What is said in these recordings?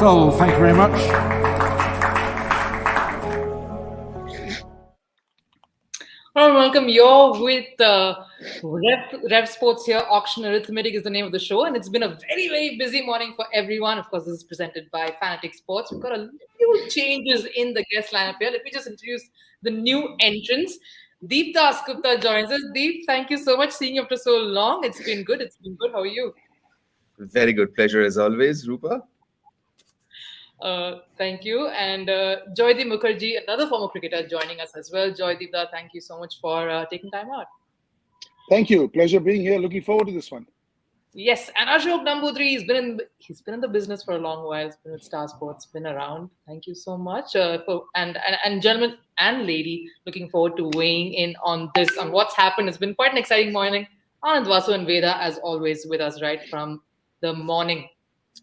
Untitled. Thank you very much. Well, welcome. You're with Rev Sports here. Auction Arithmetic is the name of the show, and it's been a very, very busy morning for everyone. Of course, this is presented by Fanatic Sports. We've got a few changes in the guest lineup here. Let me just introduce the new entrants. Deep Das Gupta joins us. Deep, thank you so much. Seeing you after so long. It's been good. It's been good. How are you? Very good. Pleasure as always, Rupa. Thank you. And Joydeep Mukherjee, another former cricketer, joining us as well. Joydeep, thank you so much for taking time out. Thank you. Pleasure being here. Looking forward to this one. Yes, and Ashok Nambudri, he's been in the business for a long while. He's been with Star Sports, been around. Thank you so much. And gentlemen and lady, looking forward to weighing in on this, on what's happened. It's been quite an exciting morning. Anand, Vasu, and Veda, as always, with us right from the morning.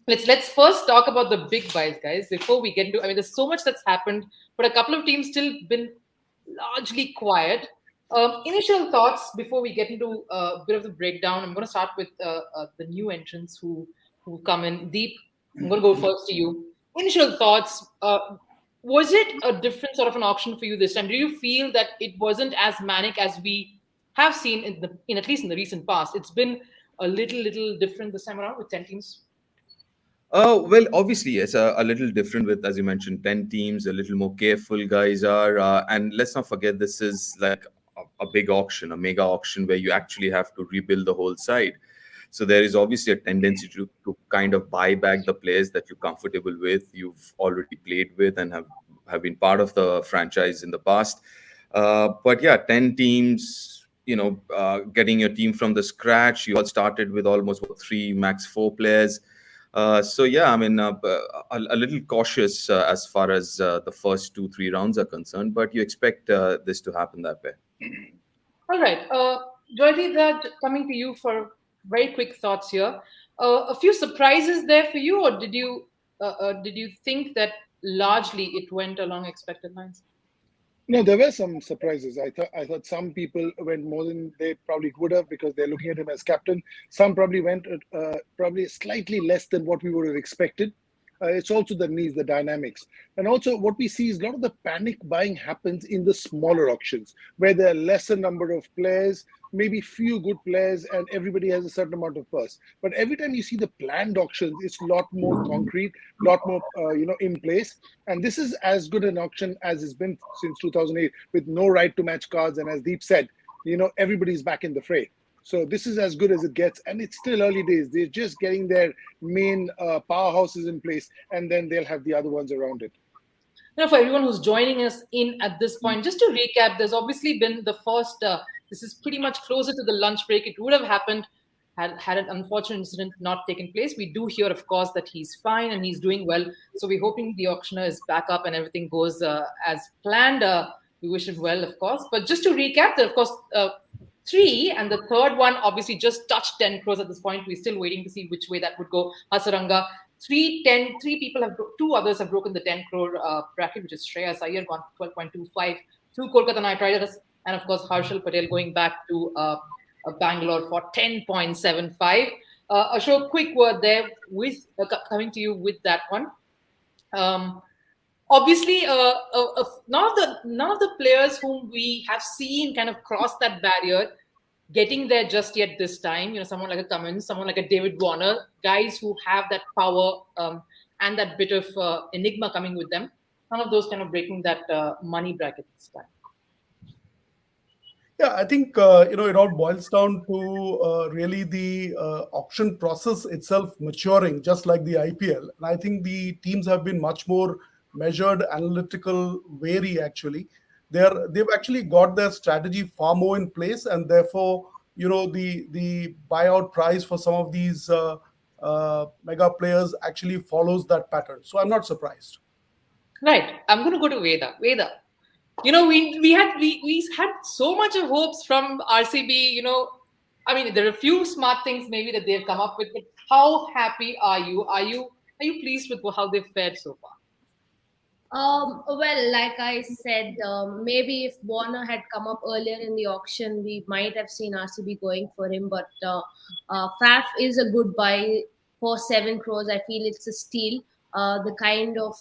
Let's first talk about the big buys, guys. Before we get into, there's so much that's happened, but a couple of teams still been largely quiet. Initial thoughts before we get into a bit of the breakdown. I'm going to start with the new entrants who come in. Deep, I'm going to go first to you. Initial thoughts. Was it a different sort of an auction for you this time? Do you feel that it wasn't as manic as we have seen in at least in the recent past? It's been a little different this time around with 10 teams. Well, obviously, it's a little different with, as you mentioned, 10 teams, a little more careful guys are. And let's not forget, this is like a big auction, a mega auction where you actually have to rebuild the whole side. So there is obviously a tendency to kind of buy back the players that you're comfortable with, you've already played with and have been part of the franchise in the past. But yeah, 10 teams, getting your team from the scratch. You all started with almost 3, max 4 players. So yeah, a little cautious as far as the first 2-3 rounds are concerned, but you expect this to happen that way. All right, Joydeep, coming to you for very quick thoughts here. A few surprises there for you, or did you think that largely it went along expected lines? No, there were some surprises. I thought some people went more than they probably would have because they're looking at him as captain. Some probably went probably slightly less than what we would have expected. It's also the needs, the dynamics. And also what we see is a lot of the panic buying happens in the smaller auctions where there are lesser number of players, maybe few good players, and everybody has a certain amount of purse. But every time you see the planned auctions, it's a lot more concrete, a lot more in place. And this is as good an auction as it's been since 2008 with no right to match cards. And as Deep said, everybody's back in the fray. So this is as good as it gets, and it's still early days. They're just getting their main powerhouses in place, and then they'll have the other ones around it. For everyone who's joining us in at this point, just to recap, there's obviously been the first, this is pretty much closer to the lunch break. It would have happened had an unfortunate incident not taken place. We do hear, of course, that he's fine and he's doing well. So we're hoping the auctioneer is back up and everything goes as planned. We wish him well, of course. But just to recap, there, of course, 3, and the third one obviously just touched 10 crores at this point. We're still waiting to see which way that would go. Hasaranga, 3 people have, 2 others have broken the 10 crore bracket, which is Shreyas Iyer gone 12.25 to Kolkata Knight Riders, and of course Harshal Patel going back to Bangalore for 10.75. Ashok, quick word there with coming to you with that one. Obviously, none of the players whom we have seen kind of cross that barrier getting there just yet this time. Someone like a Cummins, someone like a David Warner, guys who have that power and that bit of enigma coming with them. None of those kind of breaking that money bracket this time. Yeah, I think it all boils down to really the auction process itself maturing, just like the IPL. And I think the teams have been much more measured, analytical, wary. Actually, they've actually got their strategy far more in place, and therefore, the buyout price for some of these mega players actually follows that pattern. So I'm not surprised. Right, I'm going to go to Veda. Veda. We had so much of hopes from RCB. There are a few smart things maybe that they've come up with. But how happy are you? Are you pleased with how they've fared so far? Well, like I said, maybe if Warner had come up earlier in the auction, we might have seen RCB going for him. But Faf is a good buy for 7 crores. I feel it's a steal. the kind of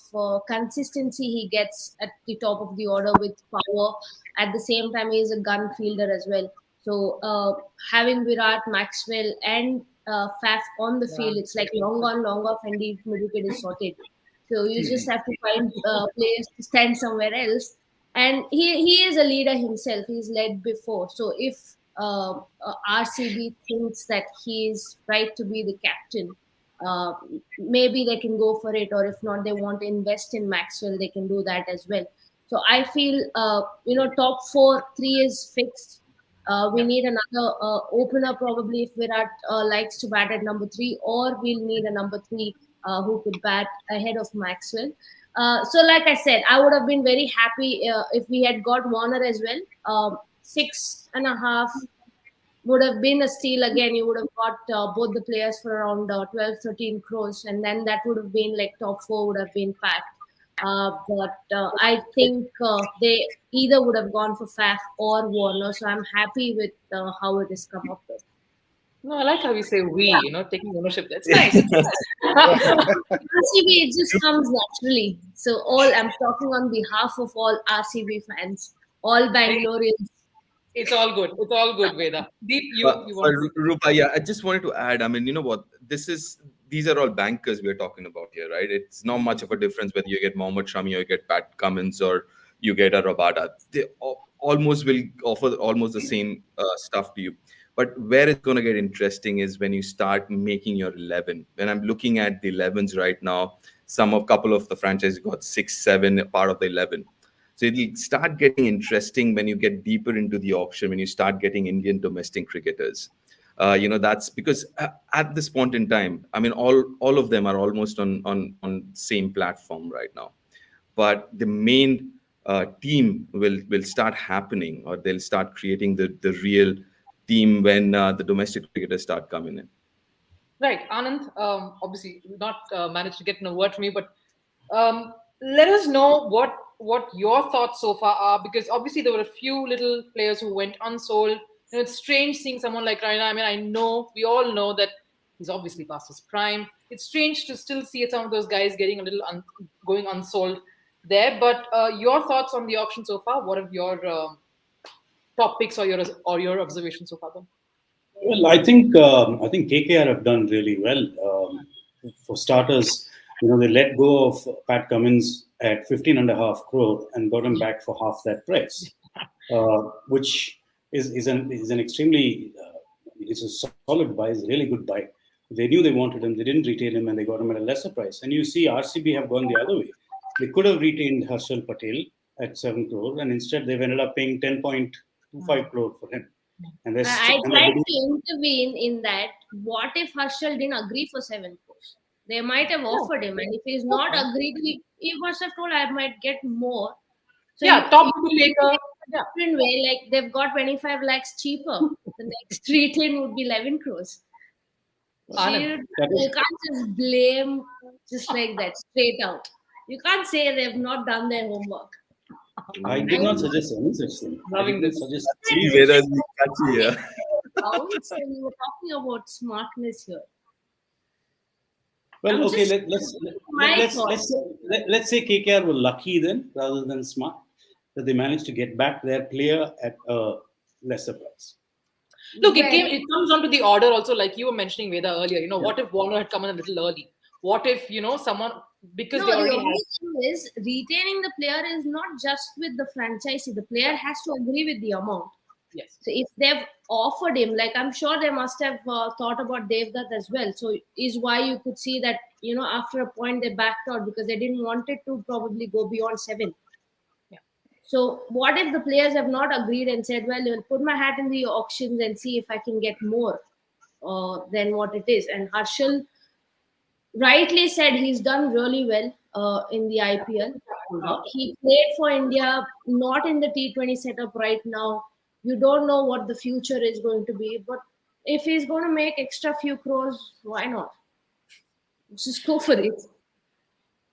consistency he gets at the top of the order with power. At the same time, he is a gun fielder as well. So having Virat, Maxwell, and Faf on the field, it's like long on, long off, and the middle wicket is sorted. So you just have to find players to stand somewhere else. And he is a leader himself. He's led before. So if RCB thinks that he is right to be the captain, uh, maybe they can go for it. Or if not, they want to invest in Maxwell, they can do that as well. So I feel, top 4-3 is fixed. We need another opener probably if Virat likes to bat at number 3, or we'll need a number 3 who could bat ahead of Maxwell. So, like I said, I would have been very happy if we had got Warner as well. 6.5 would have been a steal again. You would have got both the players for around 12, 13 crores, and then that would have been like top 4 would have been packed. But I think they either would have gone for Faf or Warner. So I'm happy with how it has come up with. No, I like how we say we, taking ownership. That's nice. It's nice. RCB, it just comes naturally. So I'm talking on behalf of all RCB fans, all Bangaloreans. It's all good. It's all good, Veda. Deep, you want to... Rupa, yeah, I just wanted to add. I mean, you know what? These are all bankers we're talking about here, right? It's not much of a difference whether you get Mohammad Shami or you get Pat Cummins or you get a Rabada. They almost will offer almost the same stuff to you. But where it's going to get interesting is when you start making your 11. When I'm looking at the 11s right now, couple of the franchises got 6, 7 part of the 11. So it'll start getting interesting when you get deeper into the auction, when you start getting Indian domestic cricketers. That's because at this point in time, I mean, all of them are almost on same platform right now. But the main team will start happening, or they'll start creating the real team when the domestic cricketers start coming in. Right, Anand. Obviously, not managed to get in a word from you, but let us know what your thoughts so far are, because obviously there were a few little players who went unsold. It's strange seeing someone like Raina. I mean, we all know that he's obviously past his prime. It's strange to still see some of those guys getting a little going unsold there. But your thoughts on the auction so far? What are your top picks or your observations so far? Then? Well, I think KKR have done really well. For starters, they let go of Pat Cummins at 15.5 crore and got him back for half that price, which is an extremely it's a solid buy, it's a really good buy. They knew they wanted him, they didn't retain him, and they got him at a lesser price. And you see, RCB have gone the other way. They could have retained Harshal Patel at 7 crore, and instead they've ended up paying 10.25 crore for him. And I tried to intervene in that. What if Harshal didn't agree for 7 crores? They might have offered him, and if he's not agreed, he must have told I might get more. So top to later. Different way, like they've got 25 lakhs cheaper. The next retain would be 11 crores. So you can't just blame just like that straight out. You can't say they've not done their homework. I did not suggest any such thing. Loving this. We were talking about smartness here. Well, okay. Let's say KKR were lucky then, rather than smart, that they managed to get back their player at a lesser price. Look, it comes down to the order also, like you were mentioning, Veda, earlier. What if Warner had come in a little early? What if someone, because they already the only thing is retaining the player is not just with the franchisee. The player has to agree with the amount. Yes. So if they've offered him, like I'm sure they must have thought about Devdutt as well. So is why you could see that after a point they backed out because they didn't want it to probably go beyond 7. Yeah. So what if the players have not agreed and said, well, I'll put my hat in the auctions and see if I can get more than what it is. And Harshal rightly said he's done really well in the IPL. He played for India, not in the T20 setup right now. You don't know what the future is going to be, but if he's going to make extra few crores, why not? Just go for it.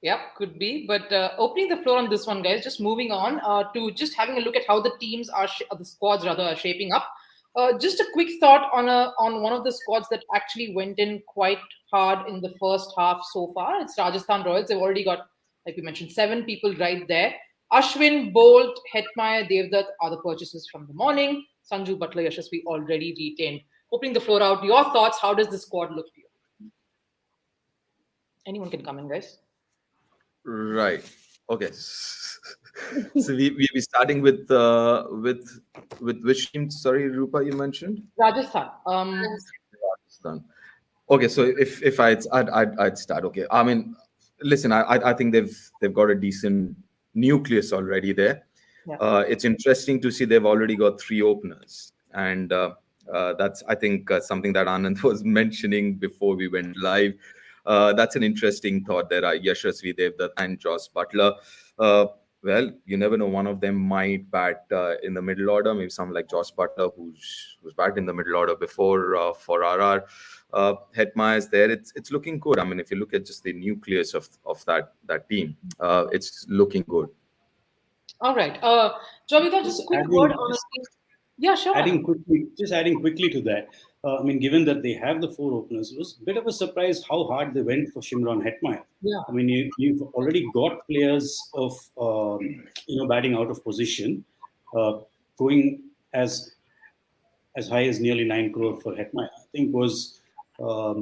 Yep, could be. But opening the floor on this one, guys, just moving on to just having a look at how the teams the squads rather, are shaping up. Just a quick thought on one of the squads that actually went in quite hard in the first half so far. It's Rajasthan Royals. They've already got, like we mentioned, 7 people right there. Ashwin, Bolt, Hetmeyer, Devdutt are the purchases from the morning. Sanju, Butler, Yashasvi already retained. Opening the floor out. Your thoughts? How does the squad look to you? Anyone can come in, guys. Right. Okay. So we be starting with which team? Sorry, Rupa, you mentioned Rajasthan. Rajasthan. Okay, so if I'd start. Okay, I mean, listen, I think they've got a decent nucleus already there. Yeah. It's interesting to see they've already got 3 openers, and that's, I think, something that Anand was mentioning before we went live. That's an interesting thought there. Yashasvi Devdutt and Josh Butler. Well, you never know. One of them might bat in the middle order. Maybe someone like Josh Butler, who's batted in the middle order before for RR. Hetmeyer is there. It's looking good. I mean, if you look at just the nucleus of that team, it's looking good. All right. Jovita, just a quick word on it. Yeah, sure. Adding quickly to that, I mean, given that they have the 4 openers, it was a bit of a surprise how hard they went for Shimron Hetmeyer. Yeah. I mean, you've already got players of batting out of position, going as high as nearly 9 crore for Hetmeyer. I think was a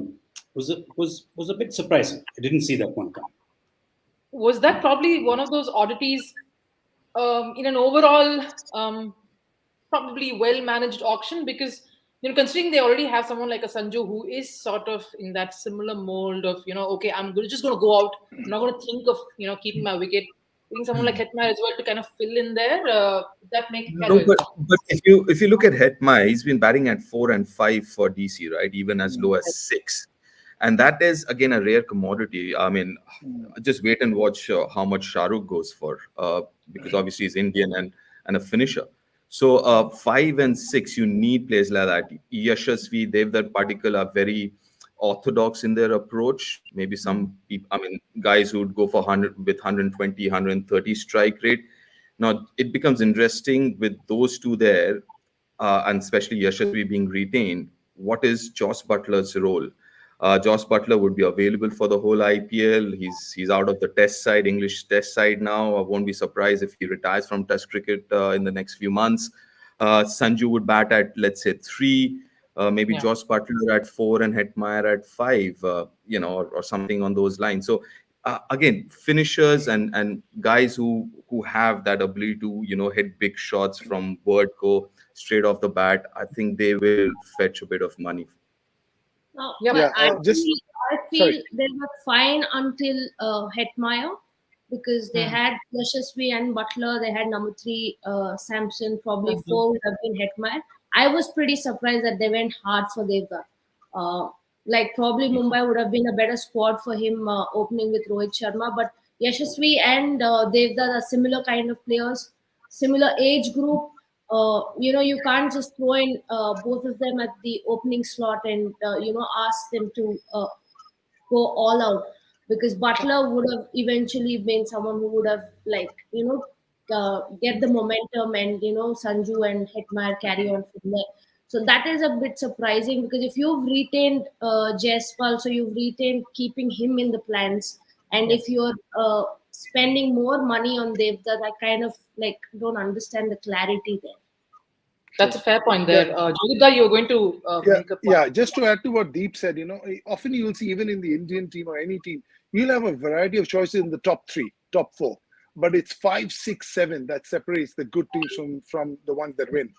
bit surprising. I didn't see that one come. Was that probably one of those oddities in an overall probably well-managed auction? Because, considering they already have someone like a Sanju who is sort of in that similar mold of, okay, just going to go out. I'm not going to think of, keeping my wicket. Being someone like Hetmeyer as well to kind of fill in there, that makes but if you look at Hetmeyer, he's been batting at 4 and 5 for DC, right? Even as low as 6. And that is, again, a rare commodity. I mean, just wait and watch how much Shahrukh goes for, because obviously he's Indian and a finisher. So 5 and 6, you need players like that. Yashasvi, Devdutt, Patikal are very orthodox in their approach. Maybe some people, I mean, guys who would go for 100 with 120, 130 strike rate. Now, it becomes interesting with those 2 there, and especially Yashasvi being retained. What is Josh Butler's role? Josh Butler would be available for the whole IPL. He's out of the Test side, English Test side now. I won't be surprised if he retires from Test cricket in the next few months. Sanju would bat at, let's say, 3. Maybe Josh Butler at 4 and Hetmeyer at 5. Or something on those lines. So again, finishers and guys who have that ability to hit big shots from word go straight off the bat. I think they will fetch a bit of money. I feel they were fine until Hetmeyer, because they had Yashasvi and Butler. They had number 3, Samson. Probably 4 would have been Hetmeyer. I was pretty surprised that they went hard for Devdutt. Probably Mumbai would have been a better squad for him opening with Rohit Sharma. But Yashasvi and Devdutt are similar kind of players, similar age group. You can't just throw in both of them at the opening slot and ask them to go all out, because Butler would have eventually been someone who would have get the momentum, and Sanju and Hetmeyer carry on from there. So that is a bit surprising, because if you've retained Jaiswal, so you've retained keeping him in the plans, and if you're spending more money on Devdutt, I kind of don't understand the clarity there. That's a fair point there. Jovita, you're going to make a point. Yeah, just to add to what Deep said, often you'll see, even in the Indian team or any team, you'll have a variety of choices in the top 3, top 4. But it's 5, 6, 7 that separates the good teams from the ones that win.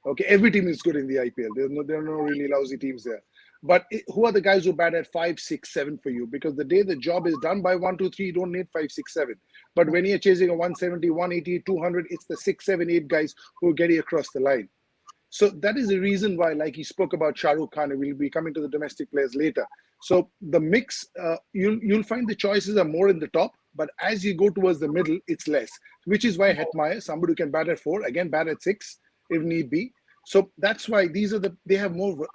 Okay, every team is good in the IPL. There are no really lousy teams there. But who are the guys who bat at 5, 6, 7 for you? Because the day the job is done by 1, 2, 3, you don't need 5, 6, 7. But when you're chasing a 170, 180, 200, it's the 6, 7, 8 guys who are getting across the line. So that is the reason why, like he spoke about Shahrukh Khan, and we'll be coming to the domestic players later. So the mix, you'll find the choices are more in the top, but as you go towards the middle, it's less. Which is why Hetmeyer, somebody who can bat at 4, again bat at 6 if need be. So that's why they are more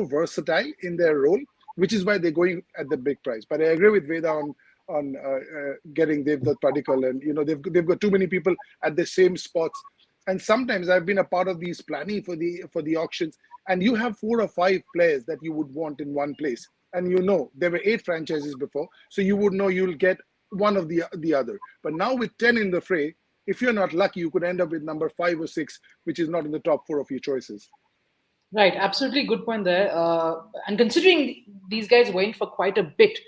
versatile in their role, which is why they're going at the big price. But I agree with Veda on getting Devdutt Patikal, and they've got too many people at the same spots. And sometimes I've been a part of these planning for the auctions, and you have 4 or 5 players that you would want in one place, and there were 8 franchises before, so you would know you'll get one of the other. But now with 10 in the fray, if you're not lucky, you could end up with number 5 or 6, which is not in the top 4 of your choices. Right, absolutely good point there. And considering these guys went for quite a bit,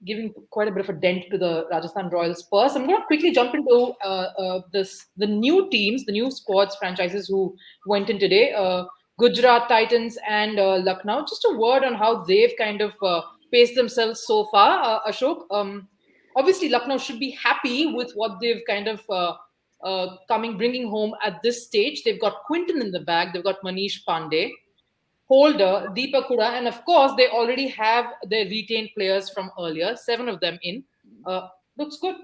giving quite a bit of a dent to the Rajasthan Royals purse. I'm going to quickly jump into the new teams, the new squads, franchises who went in today. Gujarat Titans and Lucknow. Just a word on how they've kind of paced themselves so far, Ashok. Obviously, Lucknow should be happy with what they've kind of bringing home at this stage. They've got Quinton in the bag. They've got Manish Pandey, Holder, Deepak Hooda, and of course, they already have their retained players from earlier, 7 of them in. Looks good.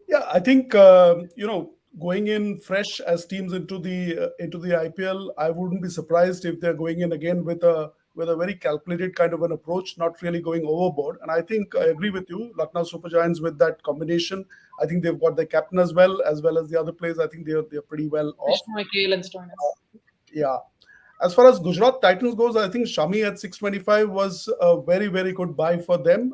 Yeah, I think going in fresh as teams into the IPL, I wouldn't be surprised if they're going in again with a very calculated kind of an approach, not really going overboard. And I think I agree with you, Lucknow Super Giants with that combination. I think they've got their captain as well as the other players. I think they're pretty well off. Yeah. As far as Gujarat Titans goes, I think Shami at 625 was a very, very good buy for them.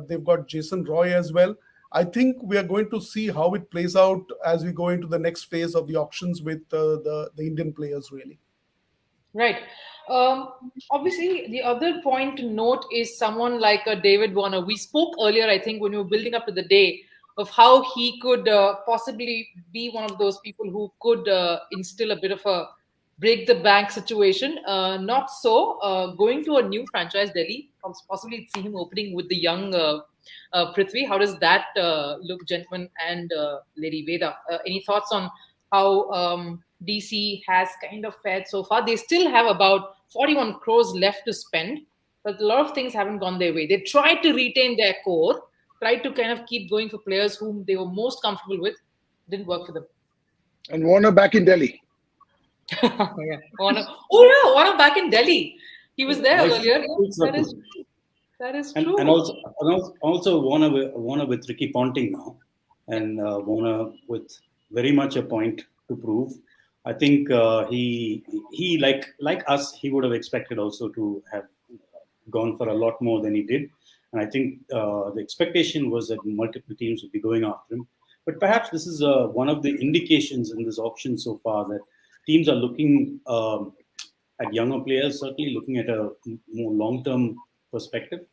They've got Jason Roy as well. I think we are going to see how it plays out as we go into the next phase of the auctions with the Indian players, really. Right. Obviously, the other point to note is someone like David Warner. We spoke earlier, I think, when we were building up to the day, of how he could possibly be one of those people who could instill a bit of a break the bank situation. Not so. Going to a new franchise, Delhi, possibly see him opening with the young Prithvi. How does that look, gentlemen and Lady Veda? Any thoughts on how DC has kind of fared so far? They still have about 41 crores left to spend, but a lot of things haven't gone their way. They tried to retain their core, tried to kind of keep going for players whom they were most comfortable with. Didn't work for them. And Warner back in Delhi. Yeah. Warner back in Delhi. He was there earlier. That is true. And also Warner with Ricky Ponting now, and Warner with very much a point to prove. I think he like us, he would have expected also to have gone for a lot more than he did. And I think the expectation was that multiple teams would be going after him. But perhaps this is one of the indications in this auction so far that teams are looking at younger players, certainly looking at a more long-term perspective.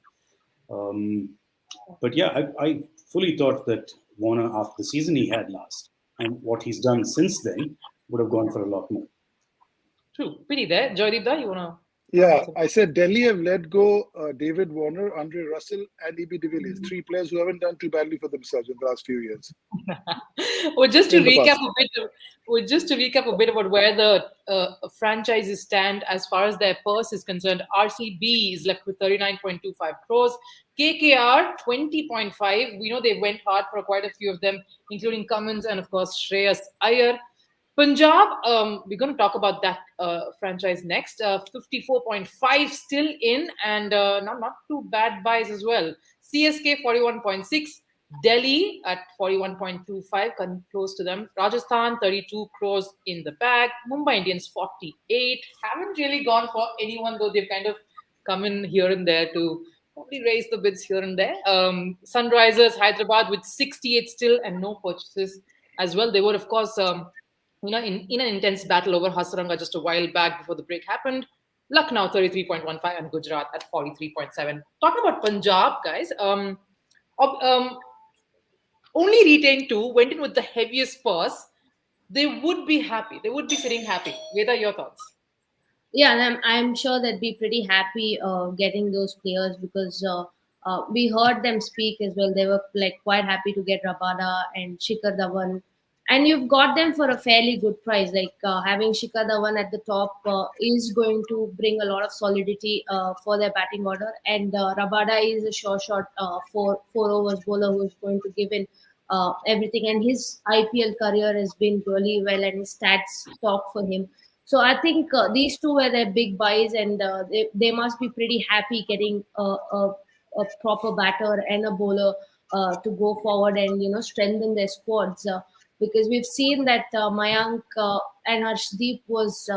But yeah, I fully thought that Warner, after the season he had last and what he's done since then, would have gone for a lot more. True. Pity there. Joydeep, you want to? Yeah, I said Delhi have let go David Warner, Andre Russell, and E.B. de Villiers, 3 players who haven't done too badly for themselves in the last few years. Just to recap a bit about where the franchises stand as far as their purse is concerned. RCB is left with 39.25 crores. KKR 20.5. We know they went hard for quite a few of them, including Cummins and of course Shreyas Iyer. Punjab, we're going to talk about that franchise next. 54.5 still in, and not too bad buys as well. CSK 41.6, Delhi at 41.25, close to them. Rajasthan 32 crores in the bag. Mumbai Indians 48. Haven't really gone for anyone, though they've kind of come in here and there to probably raise the bids here and there. Sunrisers Hyderabad with 68 still and no purchases as well. They were, of course, in an intense battle over Hasaranga just a while back before the break happened. Lucknow 33.15 and Gujarat at 43.7. Talking about Punjab, guys, only retained 2, went in with the heaviest purse. They would be happy. They would be sitting happy. Veda, your thoughts? Yeah, and I'm sure they'd be pretty happy getting those players because we heard them speak as well. They were like quite happy to get Rabada and Shikhar Dhawan. And you've got them for a fairly good price. Like having Shikhar Dhawan at the top is going to bring a lot of solidity for their batting order. And Rabada is a sure shot four overs bowler who is going to give in everything. And his IPL career has been really well, and his stats talk for him. So I think these two were their big buys, and they must be pretty happy getting a proper batter and a bowler to go forward and strengthen their squads. because we've seen that Mayank and Harshdeep was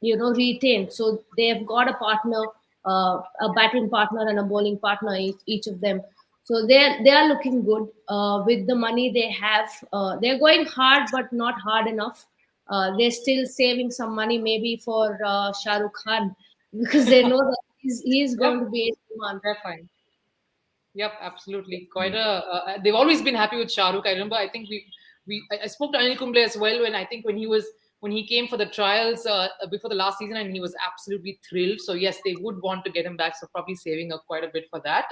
retained. So they've got a partner, a batting partner and a bowling partner, each of them. So they are looking good with the money they have. They're going hard, but not hard enough. They're still saving some money, maybe for Shah Rukh Khan, because they know that he's going to be in demand. They're fine. Yep, absolutely. Quite a. They've always been happy with Shah Rukh. I remember. I think I spoke to Anil Kumble as well when he came for the trials before the last season, and he was absolutely thrilled. So yes, they would want to get him back. So probably saving up quite a bit for that.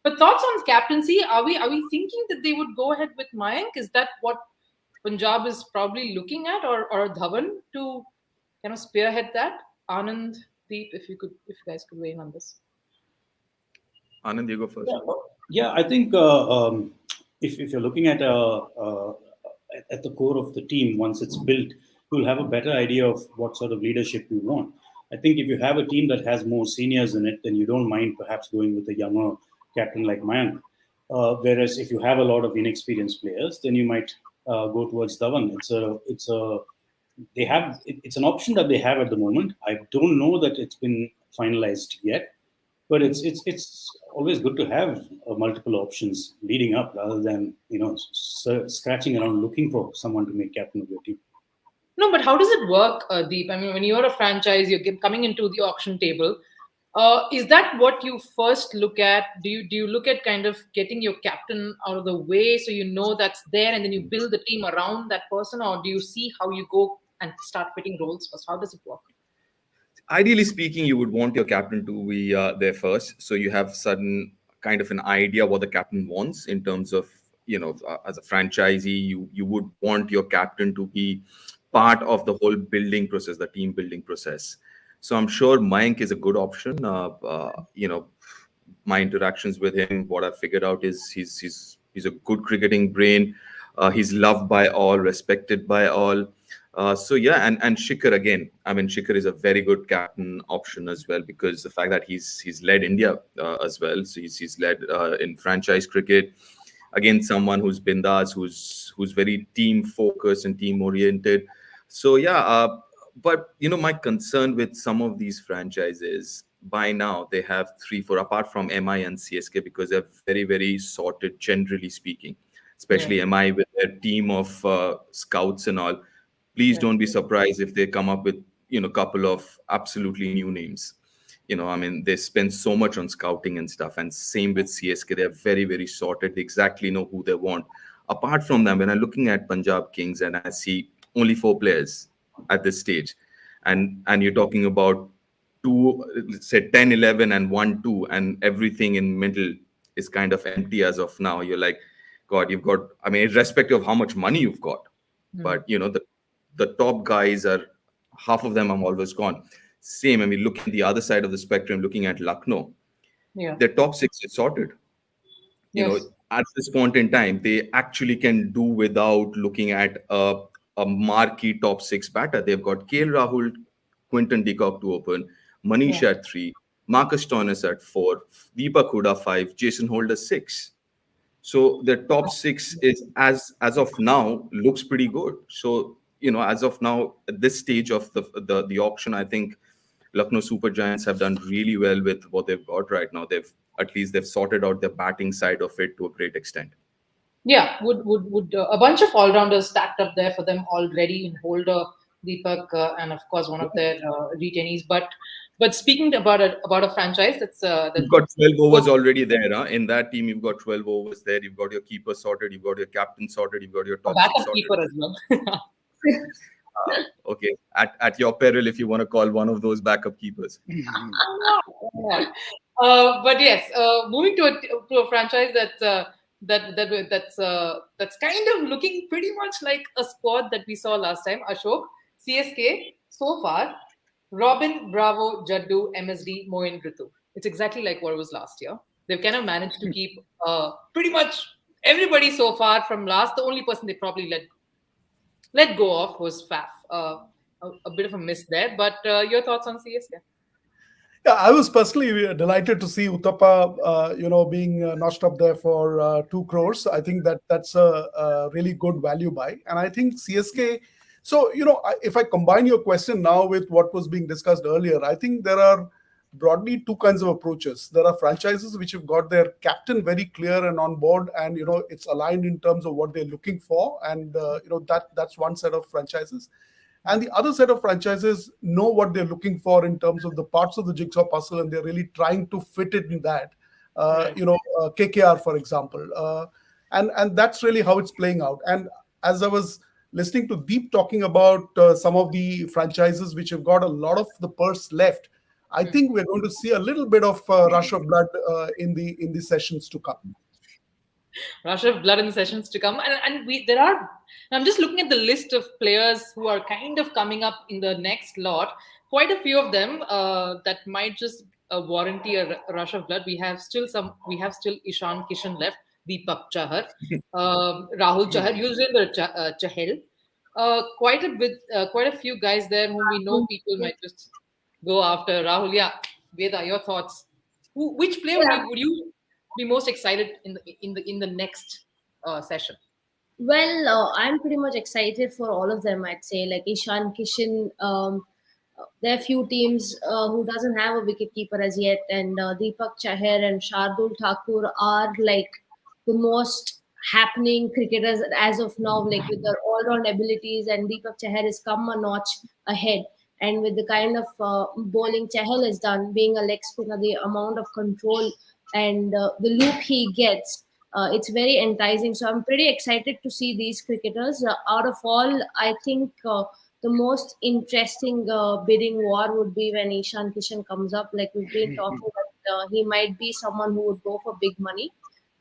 But thoughts on captaincy? Are we thinking that they would go ahead with Mayank? Is that what Punjab is probably looking at, or Dhawan to spearhead that? Anand, Deep, if you guys could weigh in on this. Anand, you go first. Yeah, I think if you're looking at the core of the team, once it's built, you'll have a better idea of what sort of leadership you want. I think if you have a team that has more seniors in it, then you don't mind perhaps going with a younger captain like Mayank. Whereas if you have a lot of inexperienced players, then you might go towards Dhawan. It's an option that they have at the moment. I don't know that it's been finalized yet. But it's always good to have multiple options leading up rather than scratching around looking for someone to make captain of your team. No, but how does it work, Deep? I mean, when you're a franchise, you're coming into the auction table. Is that what you first look at? Do you look at kind of getting your captain out of the way so you know that's there, and then you build the team around that person, or do you see how you go and start fitting roles first? How does it work? Ideally speaking, you would want your captain to be there first, so you have sudden kind of an idea what the captain wants in terms of as a franchisee, you would want your captain to be part of the whole building process, the team building process. So I'm sure Mayank is a good option. My interactions with him, what I figured out is he's a good cricketing brain. He's loved by all, respected by all. So yeah, and Shikhar again. I mean, Shikhar is a very good captain option as well, because the fact that he's led India as well. So he's led in franchise cricket. Again, someone who's bindas, who's very team focused and team oriented. So yeah, but my concern with some of these franchises, by now they have 3-4 apart from MI and CSK, because they're very, very sorted, generally speaking, especially MI with their team of scouts and all. Please don't be surprised if they come up with a couple of absolutely new names. I mean, they spend so much on scouting and stuff, and same with CSK. They're very, very sorted. They exactly know who they want. Apart from them, when I'm looking at Punjab Kings and I see only 4 players at this stage, and you're talking about 2, say 10, 11 and 1, 2, and everything in middle is kind of empty as of now. You're like, God, you've got, I mean, irrespective of how much money you've got, but the top guys are, half of them are always gone. Same, I mean, looking at the other side of the spectrum, looking at Lucknow, their top 6 is sorted. At this point in time, they actually can do without looking at a marquee top 6 batter. They've got KL Rahul, Quinton de Kock to open, Manish at 3, Marcus Stoinis at 4, Deepak Hooda 5, Jason Holder 6. So their top 6 is as of now looks pretty good. So as of now, at this stage of the auction, I think Lucknow Super Giants have done really well with what they've got right now. They've sorted out the batting side of it to a great extent. Yeah, would a bunch of all-rounders stacked up there for them already in Holder, Deepak, and of course one of their retainees. But speaking about a franchise that's you've got 12 overs already there. In that team, you've got 12 overs there. You've got your keeper sorted. You've got your captain sorted. You've got your top 6 sorted. Keeper as well. Okay, at your peril, if you want to call one of those backup keepers. But yes, moving to a franchise that's kind of looking pretty much like a squad that we saw last time. Ashok, CSK, so far, Robin, Bravo, Jaddu, MSD, Moin, Ritu. It's exactly like what it was last year. They've kind of managed to keep pretty much everybody so far from last. The only person they probably let go of was Faf. A bit of a miss there. But your thoughts on CSK? Yeah, I was personally delighted to see Uttapa, being notched up there for 2 crores. I think that's a really good value buy, and I think CSK. So if I combine your question now with what was being discussed earlier, I think there are broadly two kinds of approaches. There are franchises which have got their captain very clear and on board, and it's aligned in terms of what they're looking for, and that's one set of franchises. And the other set of franchises know what they're looking for in terms of the parts of the jigsaw puzzle, and they're really trying to fit it in that. Right. KKR, for example, and that's really how it's playing out. And as I was listening to Deep talking about some of the franchises which have got a lot of the purse left, I think we're going to see a little bit of rush of blood in the sessions to come. Rush of blood in the sessions to come, and there are. I'm just looking at the list of players who are kind of coming up in the next lot. Quite a few of them that might just warranty a rush of blood. We have still Ishan Kishan left, Deepak Chahar, Rahul Chahar, Yuzvendra Chahal. Quite a few guys there whom we know people might just go after. Rahul, yeah, Veda, your thoughts? Which player would you be most excited in the next session? Well, I'm pretty much excited for all of them. I'd say like Ishan Kishan. There are few teams who doesn't have a wicketkeeper as yet, and Deepak Chahar and Shardul Thakur are like the most happening cricketers as of now, like with their all-round abilities. And Deepak Chahar has come a notch ahead, and with the kind of bowling Chahal has done, being a leg spinner, the amount of control and the loop he gets. It's very enticing. So I'm pretty excited to see these cricketers. Out of all, I think the most interesting bidding war would be when Ishan Kishan comes up. Like we've been talking that he might be someone who would go for big money.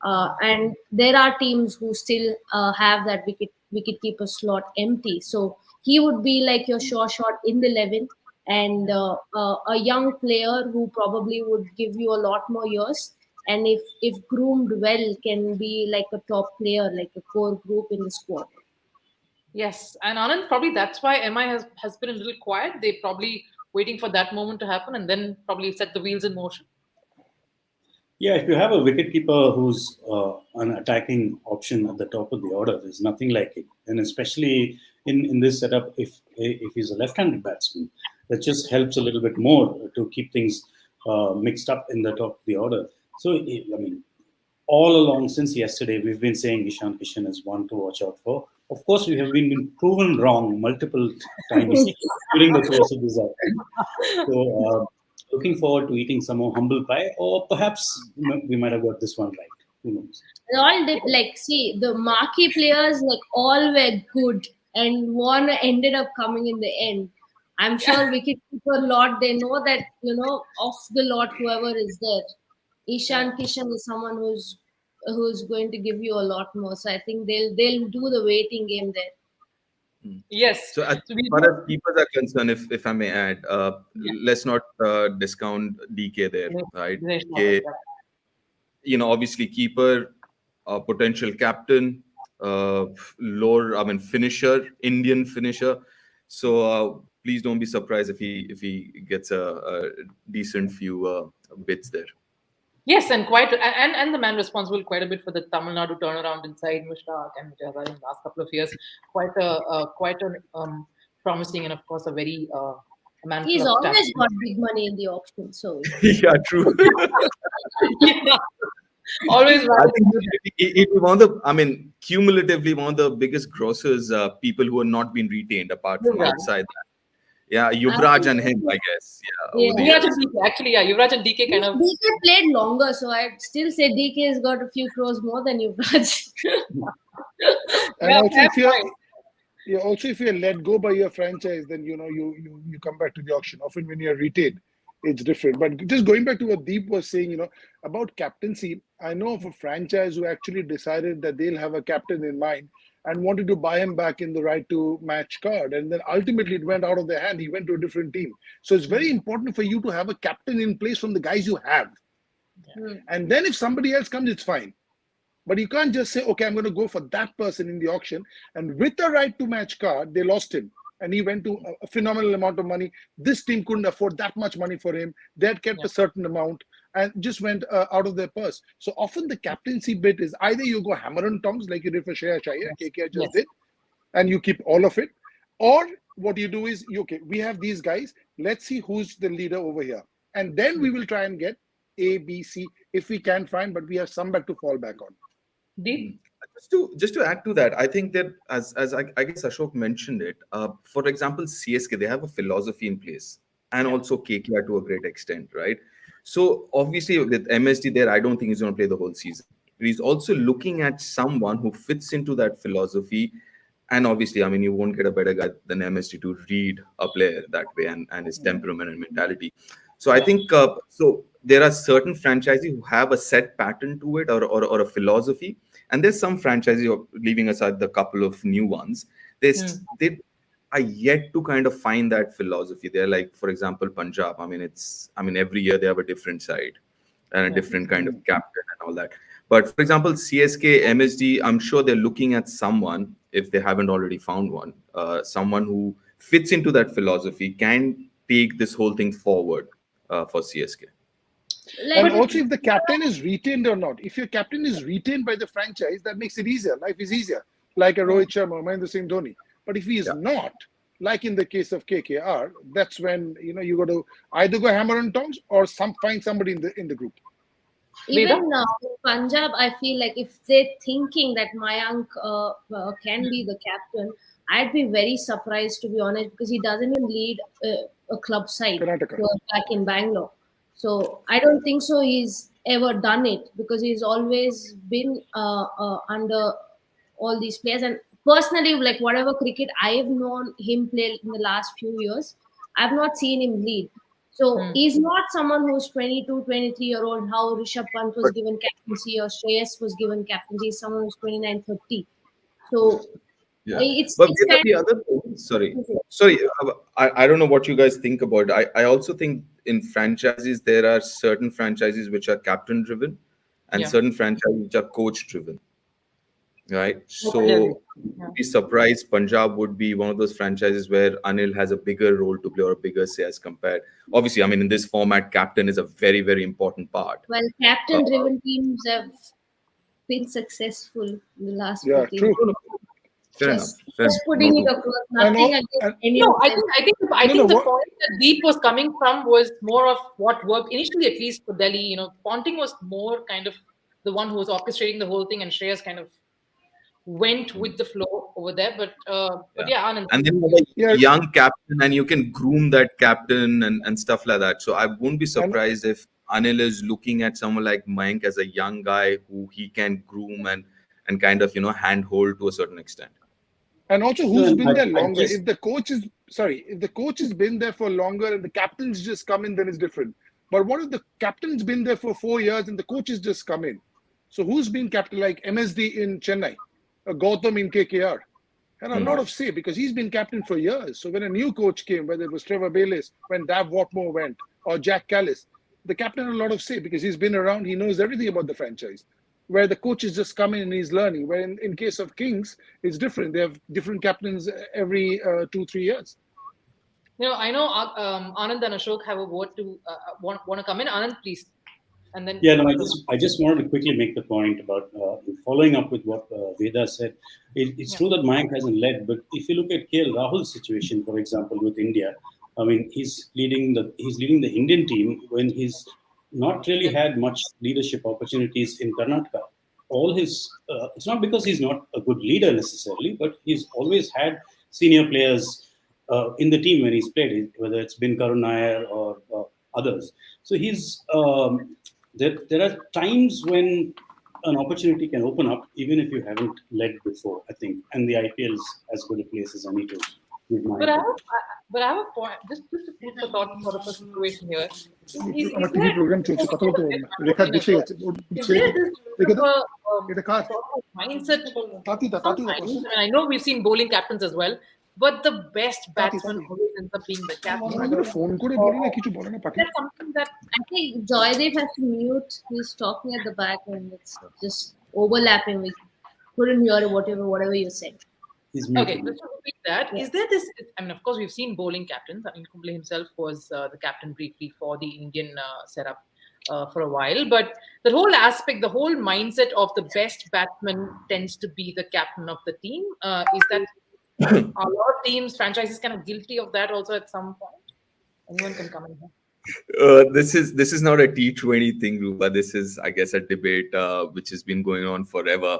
And there are teams who still have that wicket-keeper slot empty. So he would be like your sure shot in the 11, and a young player who probably would give you a lot more years, and if groomed well can be like a top player, like a core group in the squad. Yes, and Anand, probably that's why MI has been a little quiet. They probably waiting for that moment to happen and then probably set the wheels in motion. Yeah, if you have a wicketkeeper who's an attacking option at the top of the order, there's nothing like it. And especially in this setup, if he's a left-handed batsman, that just helps a little bit more to keep things mixed up in the top of the order. So, I mean, all along since yesterday, we've been saying Ishan Kishan is one to watch out for. Of course, we have been proven wrong multiple times during the course of this outing. So, looking forward to eating some more humble pie, or perhaps we might have got this one right. Who knows? They all did, like, see, the marquee players like all were good, and one ended up coming in the end. I'm sure wicketkeeper lot, they know that off the lot whoever is there. Ishan Kishan is someone who's going to give you a lot more. So I think they'll do the waiting game there. Yes. So as far as keepers are concerned, if I may add, let's not discount DK there, right? DK, obviously keeper, potential captain, finisher, Indian finisher. So please don't be surprised if he gets a decent few bits there. Yes, and the man responsible quite a bit for the Tamil Nadu turnaround inside Mushtaq and Mujahid in the last couple of years. Quite a promising and of course a very man. He's always got big money in the auction, so yeah, true. Yeah. Always. I think it cumulatively one of the biggest grossers, people who are not been retained apart from outside that. Yeah, Yuvraj and him, I guess. Yeah. Yuvraj and DK, actually, Yuvraj and DK kind of. DK played longer, so I'd still say DK has got a few crores more than Yuvraj. And also if you're let go by your franchise, then you come back to the auction. Often when you're retained, it's different. But just going back to what Deep was saying, about captaincy, I know of a franchise who actually decided that they'll have a captain in mind and wanted to buy him back in the right to match card. And then ultimately it went out of their hand. He went to a different team. So it's very important for you to have a captain in place from the guys you have. Yeah. And then if somebody else comes, it's fine. But you can't just say, okay, I'm going to go for that person in the auction. And with the right to match card, they lost him. and he went to a phenomenal amount of money. This team couldn't afford that much money for him. They had kept a certain amount and just went out of their purse. So often the captaincy bit is either you go hammer and tongs like you did for Shreya Iyer, KKR just did, and you keep all of it, or what you do is, okay, we have these guys, let's see who's the leader over here, and then we will try and get A, B, C if we can find, but we have some back to fall back on. Deep. Just to add to that, I think that as I guess Ashok mentioned it, for example, CSK, they have a philosophy in place, and also KKR to a great extent, right? So obviously with MSD there, I don't think he's going to play the whole season. But he's also looking at someone who fits into that philosophy. And obviously, I mean, you won't get a better guy than MSD to read a player that way and his temperament and mentality. So I think so there are certain franchises who have a set pattern to it or a philosophy. And there's some franchises, leaving aside the couple of new ones, they are yet to kind of find that philosophy. They're like, for example, Punjab. I mean, every year they have a different side and a different kind of captain and all that. But for example, CSK, MSD, I'm sure they're looking at someone, if they haven't already found one, someone who fits into that philosophy, can take this whole thing forward for CSK. And also, if the captain is retained or not. If your captain is retained by the franchise, that makes it easier. Life is easier, like a Rohit Sharma or Mahendra Singh Dhoni. But if he is not, like in the case of KKR, that's when you got to either go hammer and tongs or find somebody in the group. Even Punjab, I feel like if they're thinking that Mayank can be the captain, I'd be very surprised, to be honest, because he doesn't even lead a club side back in Bangalore. So I don't think so he's ever done it, because he's always been under all these players. And personally, like whatever cricket I've known him play in the last few years, I've not seen him lead. So he's not someone who's 22, 23-year-old, how Rishabh Pant was given captaincy or Shreyas was given captaincy. He's someone who's 29, 30. So it's the other thing, sorry, I don't know what you guys think about it. I also think in franchises, there are certain franchises which are captain driven and certain franchises which are coach driven. Right. So be surprised Punjab would be one of those franchises where Anil has a bigger role to play or a bigger say as compared. Obviously, I mean, in this format, captain is a very, very important part. Well, captain driven teams have been successful in the last 15 years. True. Fair enough. Just putting it across, nothing against any of them. I think the point that Deep was coming from was more of what worked initially, at least for Delhi. Ponting was more kind of the one who was orchestrating the whole thing, and Shreyas kind of went with the flow over there. But Anand. And then you have a young captain, and you can groom that captain and stuff like that. So I won't be surprised if Anil is looking at someone like Mayank as a young guy who he can groom and kind of handhold to a certain extent. And also, who's been there longer? If the coach has been there for longer and the captain's just come in, then it's different. But what if the captain's been there for 4 years and the coach has just come in? So who's been captain, like MSD in Chennai, Gautam in KKR? Had a lot of say because he's been captain for years. So when a new coach came, whether it was Trevor Bayliss, when Dav Watmore went, or Jack Callis, the captain had a lot of say because he's been around, he knows everything about the franchise. Where the coach is just coming and he's learning. Where in case of Kings, it's different. They have different captains every 2-3 years. I know Anand and Ashok have a word to want to come in. Anand, please. And then I just wanted to quickly make the point about following up with what Veda said. It's true that Mayank hasn't led, but if you look at KL Rahul's situation, for example, with India, I mean, he's leading the Indian team when he's not really had much leadership opportunities in Karnataka. It's not because he's not a good leader necessarily, but he's always had senior players in the team when he's played, whether it's been Karun Nair or others. So there are times when an opportunity can open up, even if you haven't led before, I think. And the IPL is as good a place as any to give my opinion. But I have a point, just to put the thought for the situation here. I know we've seen bowling captains as well, but the best batsman always ends up being the captain. That's something that I think Joydeep has to mute. He's talking at the back and it's just overlapping. We couldn't hear whatever you said. He's Okay, muted. let's repeat that. Yeah. Is there this? I mean, of course, we've seen bowling captains. I mean, Kumble himself was the captain briefly for the Indian setup for a while. But the whole aspect, the whole mindset of the best batsman tends to be the captain of the team. Is that are a lot of teams, franchises, kind of guilty of that also at some point? Anyone can come in here. This is not a T20 thing, Rupa. This is, I guess, a debate which has been going on forever.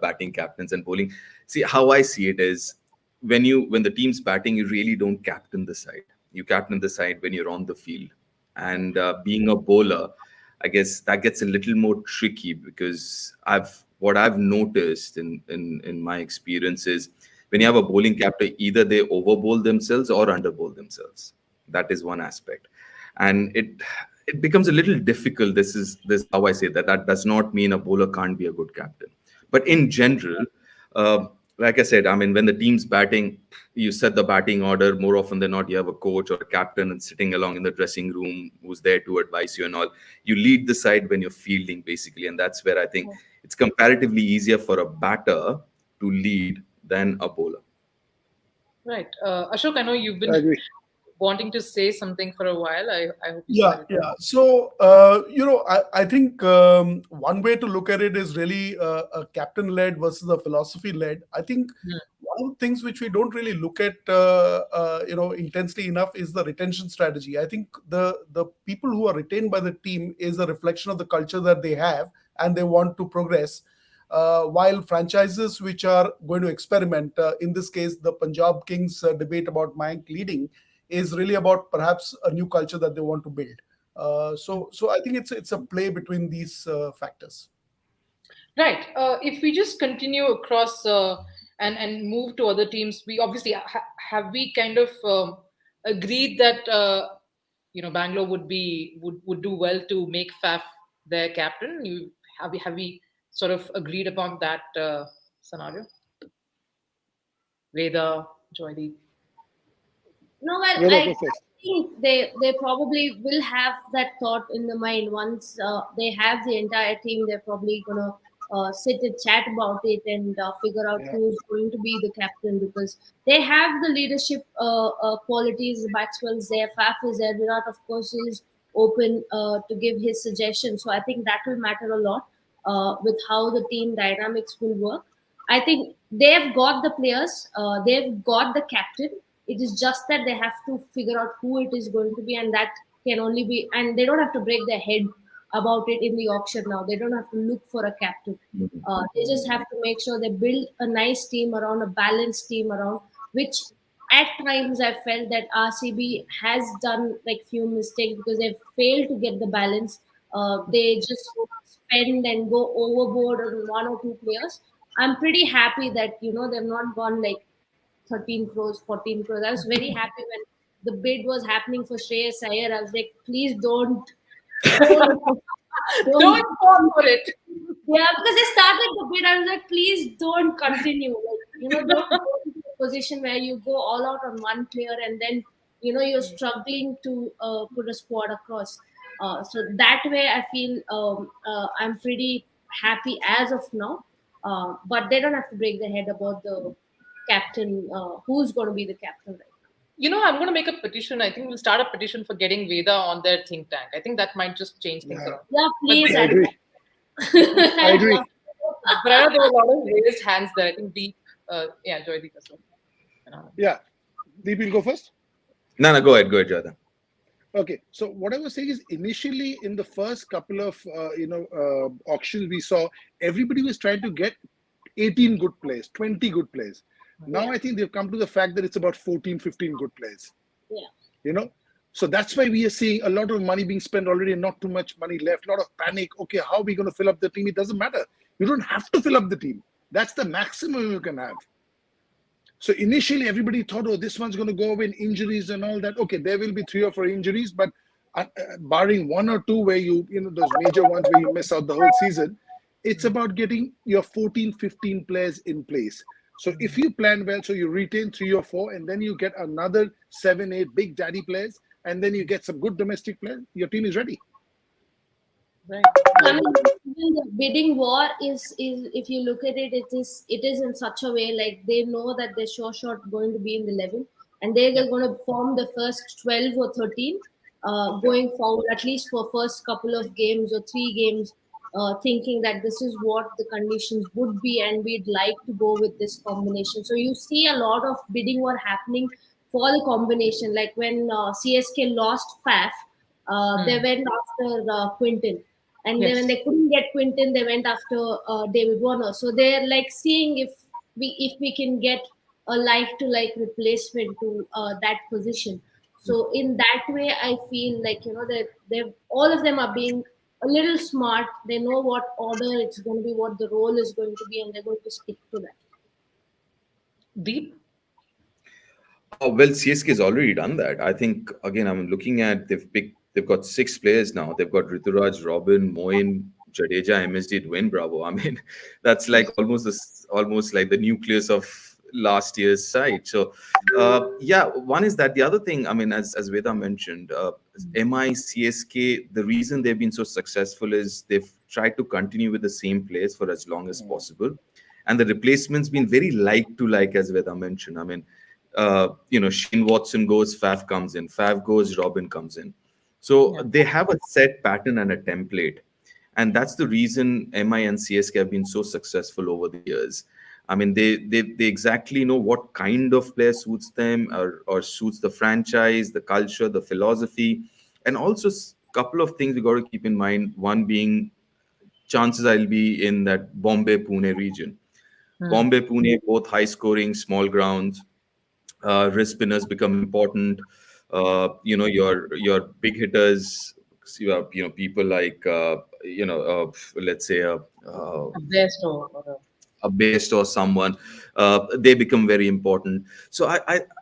Batting captains and bowling. See, how I see it is when the team's batting, you really don't captain the side. You captain the side when you're on the field. And being a bowler, I guess that gets a little more tricky because I've noticed in my experience is when you have a bowling captain, either they overbowl themselves or underbowl themselves. That is one aspect, and it becomes a little difficult. This how I say that. That does not mean a bowler can't be a good captain, but in general, like I said, I mean, when the team's batting, you set the batting order. More often than not, you have a coach or a captain and sitting along in the dressing room who's there to advise you and all. You lead the side when you're fielding, basically, and that's where I think it's comparatively easier for a batter to lead than a bowler. Right. Ashok, I know you've I been agree. wanting to say something for a while. I hope you Yeah, said it. yeah. So, I think one way to look at it is really a captain led versus a philosophy led. I think one of the things which we don't really look at, intensely enough is the retention strategy. I think the people who are retained by the team is a reflection of the culture that they have and they want to progress. While franchises which are going to experiment, in this case, the Punjab Kings debate about Mayank leading is really about perhaps a new culture that they want to build. So I think it's a play between these factors. Right. If we just continue across and move to other teams, we obviously have we kind of agreed that Bangalore would do well to make Faf their captain. Have we sort of agreed upon that scenario? Veda, Joydeep. No, well, Where I I go first? think they probably will have that thought in the mind once they have the entire team. They're probably gonna sit and chat about it and figure out Yeah. who's going to be the captain because they have the leadership qualities. Maxwell's there, Faf is there, Virat of course is open to give his suggestions. So I think that will matter a lot with how the team dynamics will work. I think they've got the players, they've got the captain. It is just that they have to figure out who it is going to be, and that can only be, and they don't have to break their head about it in the auction now. They don't have to look for a captain. They just have to make sure they build a nice team around, a balanced team around, which at times I felt that RCB has done like few mistakes because they've failed to get the balance. They just spend and go overboard on one or two players. I'm pretty happy that they've not gone like 13 crores, 14 crores. I was very happy when the bid was happening for Shreyas Iyer. I was like, please don't, Don't don't. fall for it. Yeah, because they started the bid. I was like, please don't continue. Don't go into a position where you go all out on one player and then, you're struggling to put a squad across. So that way, I feel I'm pretty happy as of now. But they don't have to break their head about the captain, who's going to be the captain right I'm going to make a petition. I think we'll start a petition for getting Veda on their think tank. I think that might just change things Yeah. around. now. Yeah, But please. I agree. I I'd agree. love But I know there were a lot of raised hands there. I think Deep, Joydeep as well. Yeah. Deep will go first. No, go ahead, Jada. Okay, so what I was saying is initially in the first couple of auctions we saw, everybody was trying to get 18 good players, 20 good players. Now I think they've come to the fact that it's about 14, 15 good players. Yeah. So that's why we are seeing a lot of money being spent already and not too much money left. A lot of panic. Okay, how are we going to fill up the team? It doesn't matter. You don't have to fill up the team. That's the maximum you can have. So initially, everybody thought, oh, this one's going to go away in injuries and all that. Okay, there will be 3 or 4 injuries, but barring 1 or 2 where those major ones where you miss out the whole season, it's about getting your 14, 15 players in place. So if you plan well, so you retain 3 or 4, and then you get another 7, 8 big daddy players, and then you get some good domestic players, your team is ready. Right. I mean, even the bidding war is if you look at it, it is in such a way like they know that they're sure shot going to be in the 11, and they're Yeah. going to form the first 12 or 13, going forward at least for first couple of games or 3 games, thinking that this is what the conditions would be, and we'd like to go with this combination. So you see a lot of bidding war happening for the combination. Like when CSK lost Faf, they Hmm. went after Quinton, and then when Yes. they couldn't get Quinton, they went after David Warner. So they're like seeing if we can get a like to like replacement to that position. So in that way, I feel like they all of them are being a little smart. They know what order it's going to be, what the role is going to be, and they're going to stick to that. Deep. Well, CSK has already done that. I think again, I'm looking at they've got 6 players now. They've got Rituraj, Robin, Moin, Jadeja, MSD, Dwayne Bravo. I mean, that's like almost like the nucleus of last year's side. So, yeah, one is that. The other thing, I mean, as Veda mentioned, MI CSK. The reason they've been so successful is they've tried to continue with the same players for as long as possible, and the replacements been very like to like, as Veda mentioned. I mean, Shane Watson goes, Faf comes in, Faf goes, Robin comes in. So Yeah. they have a set pattern and a template. And that's the reason MI and CSK have been so successful over the years. I mean, they exactly know what kind of player suits them or suits the franchise, the culture, the philosophy. And also, couple of things we got to keep in mind. One being chances I'll be in that Bombay Pune region. Hmm. Bombay Pune, both high scoring, small grounds, wrist spinners become important. Your big hitters, people like let's say A best or a Best or someone, they become very important. So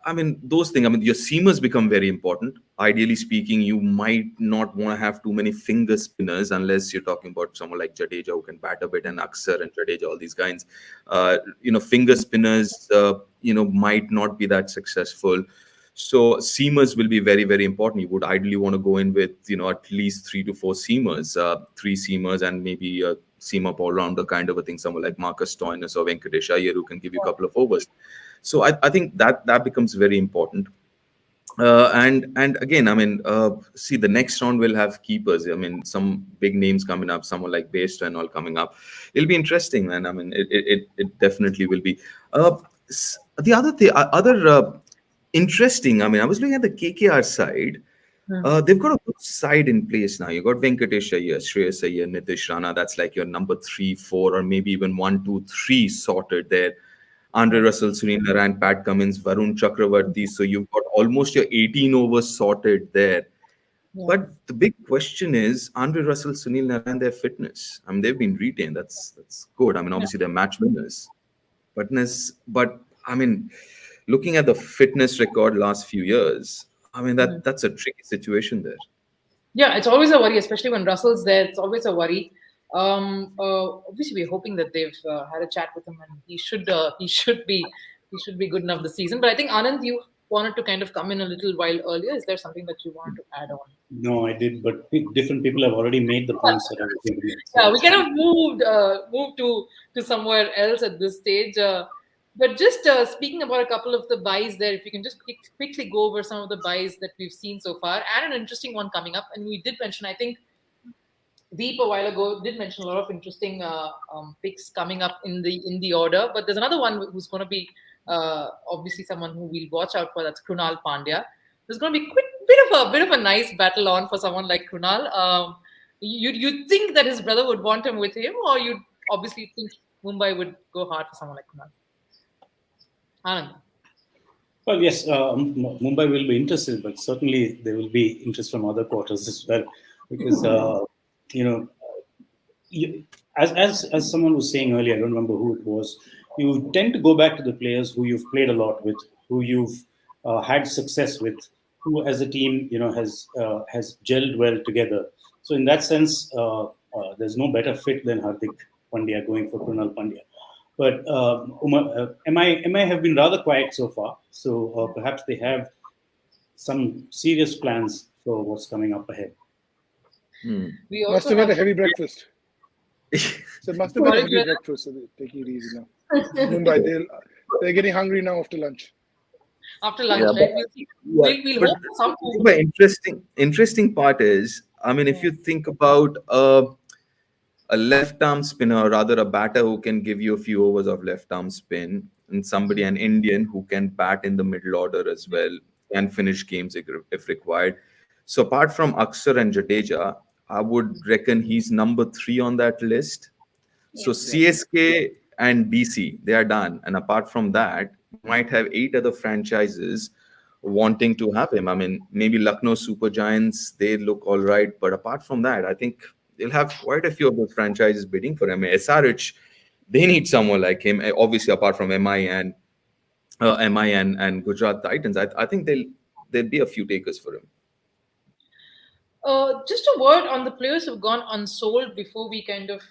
I mean those things. I mean your seamers become very important. Ideally speaking, you might not want to have too many finger spinners unless you're talking about someone like Jadeja who can bat a bit, and Aksar and Jadeja, all these guys. Finger spinners, might not be that successful. So seamers will be very, very important. You would ideally want to go in with, at least 3 to 4 seamers, 3 seamers, and maybe a seamer all rounder kind of a thing, someone like Marcus Stoinis or Venkatesh Iyer who can give you a couple of overs. So I think that becomes very important. And again, I mean, see, the next round will have keepers. I mean, some big names coming up, someone like Baster and all coming up. It'll be interesting, man. I mean, it definitely will be. The other thing, other interesting. I mean, I was looking at the KKR side. Hmm. They've got a good side in place now. You got Venkatesh Iyer, Shreyas Iyer, Nitish Rana. That's like your number 3, 4, or maybe even 1, 2, 3 sorted there. Andre Russell, Sunil Narine, Pat Cummins, Varun Chakravarti. So you've got almost your 18 overs sorted there. Yeah. But the big question is Andre Russell, Sunil Narine, their fitness. I mean, they've been retained. That's good. I mean, Yeah. obviously they're match winners. But I mean, looking at the fitness record last few years, I mean Mhm. that's a tricky situation there. Yeah, it's always a worry, especially when Russell's there. It's always a worry. Obviously, we're hoping that they've had a chat with him, and he should be good enough this season. But I think Anand, you wanted to kind of come in a little while earlier. Is there something that you wanted to add on? No, I did, but different people have already made the points that I was going to make. So Yeah, we it's kind fine. of moved to somewhere else at this stage. But just speaking about a couple of the buys there, if you can just quickly go over some of the buys that we've seen so far, and an interesting one coming up. And we did mention, I think Deep a while ago did mention a lot of interesting picks coming up in the order. But there's another one who's going to be obviously someone who we'll watch out for. That's Krunal Pandya. There's going to be bit of a nice battle on for someone like Krunal. You think that his brother would want him with him, or you obviously think Mumbai would go hard for someone like Krunal? Anand. Well, yes, Mumbai will be interested, but certainly there will be interest from other quarters as well, because you know, as someone was saying earlier, I don't remember who it was. You tend to go back to the players who you've played a lot with, who you've had success with, who as a team has gelled well together. So in that sense, there's no better fit than Hardik Pandya going for Krunal Pandya. But MI have been rather quiet so far. So perhaps they have some serious plans for what's coming up ahead. We Must also have had a have heavy breakfast. So must have been a Sorry, heavy Greta. breakfast. So they're taking it easy now. Mumbai, they're getting hungry now after lunch. After lunch, Yeah, but, right? We'll see. yeah, We'll but hope for some food. the interesting part is, I mean, if you think about a left arm spinner, or rather a batter who can give you a few overs of left arm spin, and somebody, an Indian, who can bat in the middle order as well, can finish games if required. So apart from Akshar and Jadeja, I would reckon he's number 3 on that list. So Yes. CSK and DC, they are done. And apart from that, you might have 8 other franchises wanting to have him. I mean, maybe Lucknow Super Giants, they look all right. But apart from that, I think they'll have quite a few of those franchises bidding for him. SRH, they need someone like him. Obviously, apart from MI and Gujarat Titans, I think there'll be a few takers for him. Just a word on the players who've gone unsold before we kind of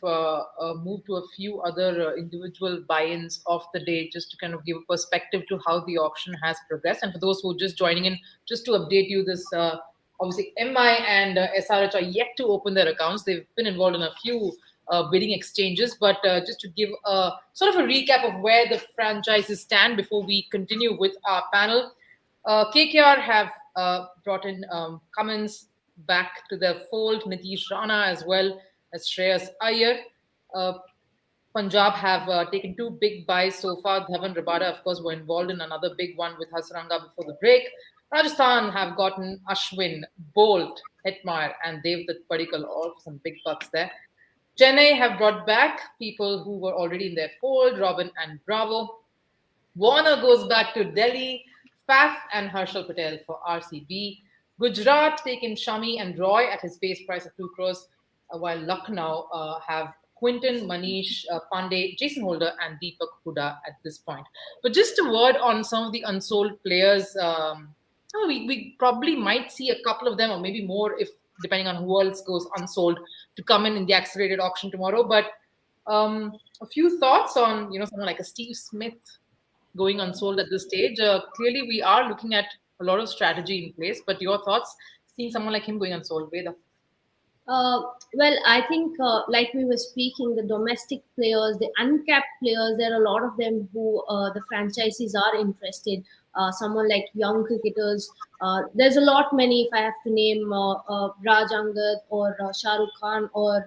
move to a few other individual buy-ins of the day, just to kind of give a perspective to how the auction has progressed. And for those who are just joining in, just to update you, this obviously MI and SRH are yet to open their accounts. They've been involved in a few bidding exchanges, but just to give a sort of a recap of where the franchises stand before we continue with our panel. KKR have brought in Cummins back to the fold, Nitish Rana as well as Shreyas Iyer. Punjab have taken 2 big buys so far. Dhawan Rabada, of course, were involved in another big one with Hasranga before the break. Rajasthan have gotten Ashwin, Bolt, Hetmeyer, and Devdutt Padikkal, all for some big bucks there. Chennai have brought back people who were already in their fold, Robin and Bravo. Warner goes back to Delhi, Faf and Harshal Patel for RCB. Gujarat taken Shami and Roy at his base price of 2 crores, while Lucknow have Quinton, Manish, Pandey, Jason Holder, and Deepak Huda at this point. But just a word on some of the unsold players. We probably might see a couple of them, or maybe more, if depending on who else goes unsold, to come in the accelerated auction tomorrow. But a few thoughts on someone like a Steve Smith going unsold at this stage. Clearly, we are looking at a lot of strategy in place. But your thoughts, seeing someone like him going unsold, Veda? Well, I think, like we were speaking, the domestic players, the uncapped players, there are a lot of them who the franchises are interested. Someone like young cricketers. There's a lot many, if I have to name, Raj Angad or Shah Rukh Khan or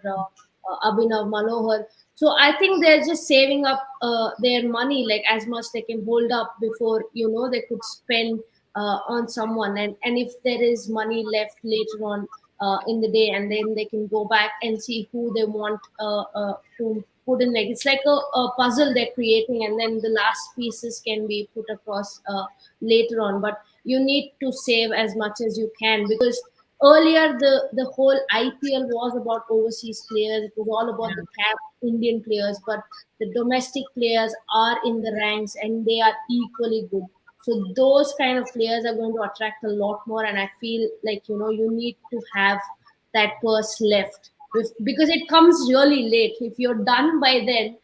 Abhinav Manohar. So I think they're just saving up their money, like as much they can hold up before they could spend on someone. And if there is money left later on in the day, and then they can go back and see who they want to put in. Like it's like a puzzle they're creating, and then the last pieces can be put across later on. But you need to save as much as you can, because earlier the whole IPL was about overseas players. It was all about the cap Indian players, but the domestic players are in the ranks and they are equally good. So those kind of players are going to attract a lot more, and I feel like you need to have that purse left because it comes really late. If you're done by then,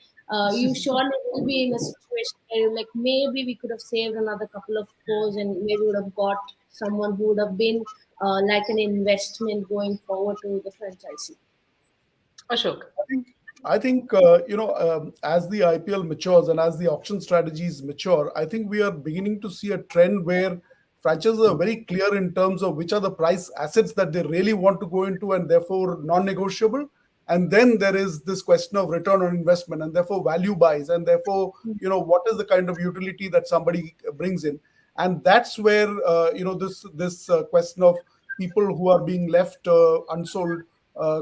you surely will be in a situation where you're like, maybe we could have saved another couple of crores and maybe would have got someone who would have been like an investment going forward to the franchise. Ashok. I think as the IPL matures and as the auction strategies mature, I think we are beginning to see a trend where franchises are very clear in terms of which are the price assets that they really want to go into and therefore non-negotiable. And then there is this question of return on investment and therefore value buys and therefore what is the kind of utility that somebody brings in. And that's where this question of people who are being left unsold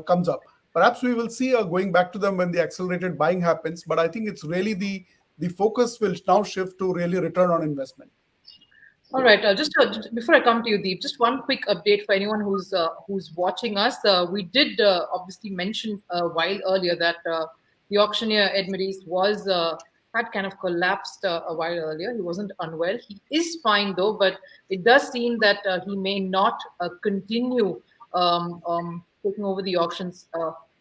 comes up. Perhaps we will see going back to them when the accelerated buying happens, but I think it's really the focus will now shift to really return on investment. All right. Just before I come to you, Deep, just one quick update for anyone who's watching us. We did obviously mention a while earlier that the auctioneer Ed Meadist was had kind of collapsed a while earlier. He wasn't unwell. He is fine though, but it does seem that he may not continue taking over the auctions,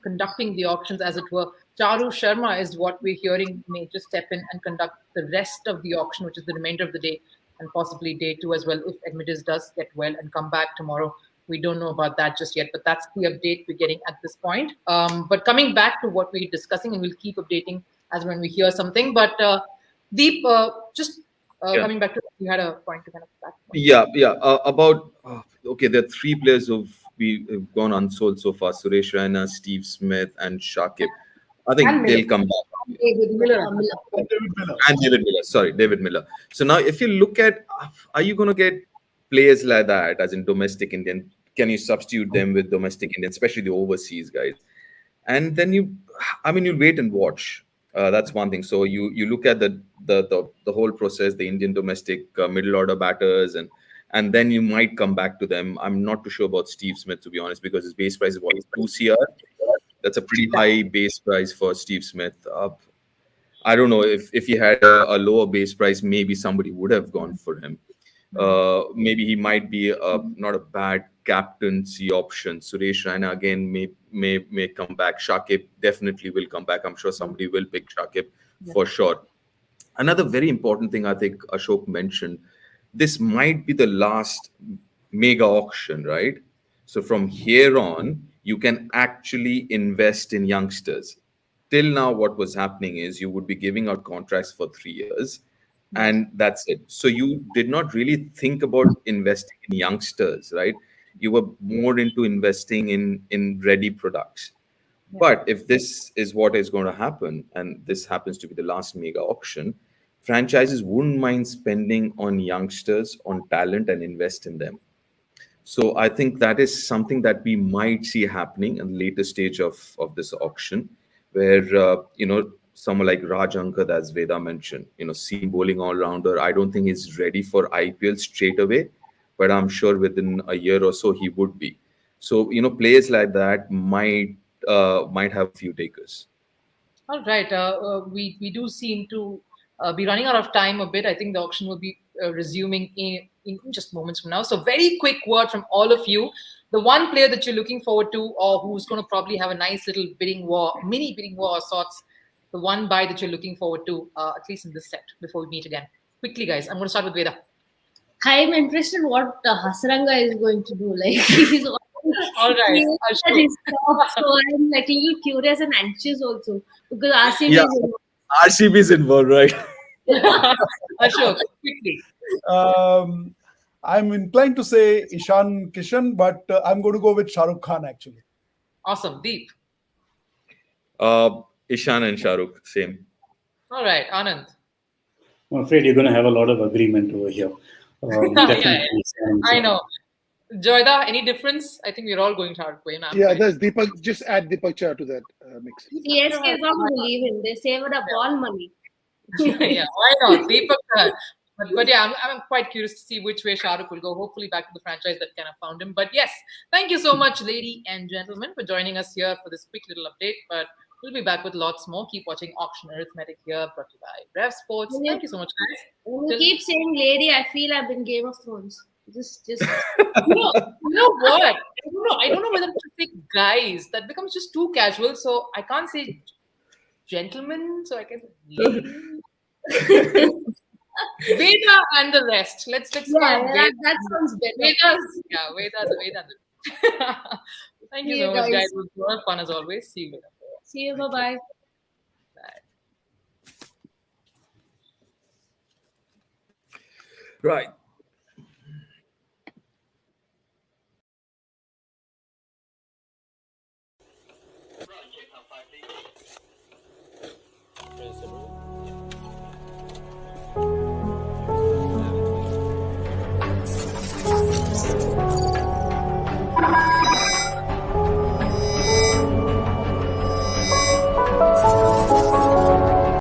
conducting the auctions, as it were. Charu Sharma is what we're hearing may just step in and conduct the rest of the auction, which is the remainder of the day, and possibly day 2 as well, if Ed Meadist does get well and come back tomorrow we don't know about that just yet, but that's the update we're getting at this point. But coming back to what we're discussing, and we'll keep updating as when we hear something. But Deep, just coming back to, you had a point to kind of back. About okay, there are three players who've gone unsold so far: Suresh Raina, Steve Smith, and Shakib. I think And they'll come back. David Miller. And David Miller. Sorry, David Miller. So now, if you look at, are you going to get players like that, as in domestic Indian? Can you substitute them with domestic Indian, especially the overseas guys? And then you'll wait and watch. That's one thing. So you look at the whole process, the Indian domestic middle order batters, and then you might come back to them. I'm not too sure about Steve Smith, to be honest, because his base price is what, 2 CR. That's a pretty high base price for Steve Smith. I don't know if he had a lower base price, maybe somebody would have gone for him. Maybe he might be not a bad captaincy option. Suresh Raina again may come back. Shakib definitely will come back. I'm sure somebody will pick Shakib for sure. Another very important thing I think Ashok mentioned, this might be the last mega auction, right? So from here on, you can actually invest in youngsters. Till now, what was happening is you would be giving out contracts for 3 years, and that's it. So you did not really think about investing in youngsters, right? You were more into investing in ready products. But if this is what is going to happen, and this happens to be the last mega auction, franchises wouldn't mind spending on youngsters, on talent, and invest in them. So I think that is something that we might see happening in the later stage of this auction, where someone like Raj Ankad, as Veda mentioned, seam bowling all rounder. I don't think he's ready for IPL straight away, but I'm sure within a year or so he would be. So players like that might have a few takers. All right. We do seem to be running out of time a bit. I think the auction will be resuming in just moments from now. So very quick word from all of you. The one player that you're looking forward to, or who's going to probably have a nice little mini bidding war of sorts, the one buy that you're looking forward to, at least in this set, before we meet again. Quickly, guys. I'm going to start with Veda. I'm interested in what Hasaranga is going to do. Like he's all right. So I'm like a little curious and anxious also because RCB is involved. RCB is involved, right? Ashok, quickly. I'm inclined to say Ishan Kishan, but I'm going to go with Shah Rukh Khan actually. Awesome. Deep. Ishan and Shah Rukh, same. All right. Anand. I'm afraid you're going to have a lot of agreement over here. I know. Joyda, any difference? I think we're all going Shah Rukh. Yeah, there's Deepak. Just add Deepak Chah to that mix. CSK is not going to leave him. They saved up all money. Yeah, why not? Deepak. But yeah, I'm quite curious to see which way Shah Rukh will go. Hopefully back to the franchise that kind of found him. But yes, thank you so much, ladies and gentlemen, for joining us here for this quick little update. But we'll be back with lots more. Keep watching Auction Arithmetic here, brought to you by Rev Sports. Thank you so much, guys. When you keep saying lady, I feel I've been Game of Thrones. Just you know what? I don't know whether to say guys. That becomes just too casual. So I can't say gentlemen. So I can lady. Veda and the rest. Let's that sounds better. Veda's. Thank you so much, guys. It was a lot of fun as always. See you later. See you. Bye-bye. Right.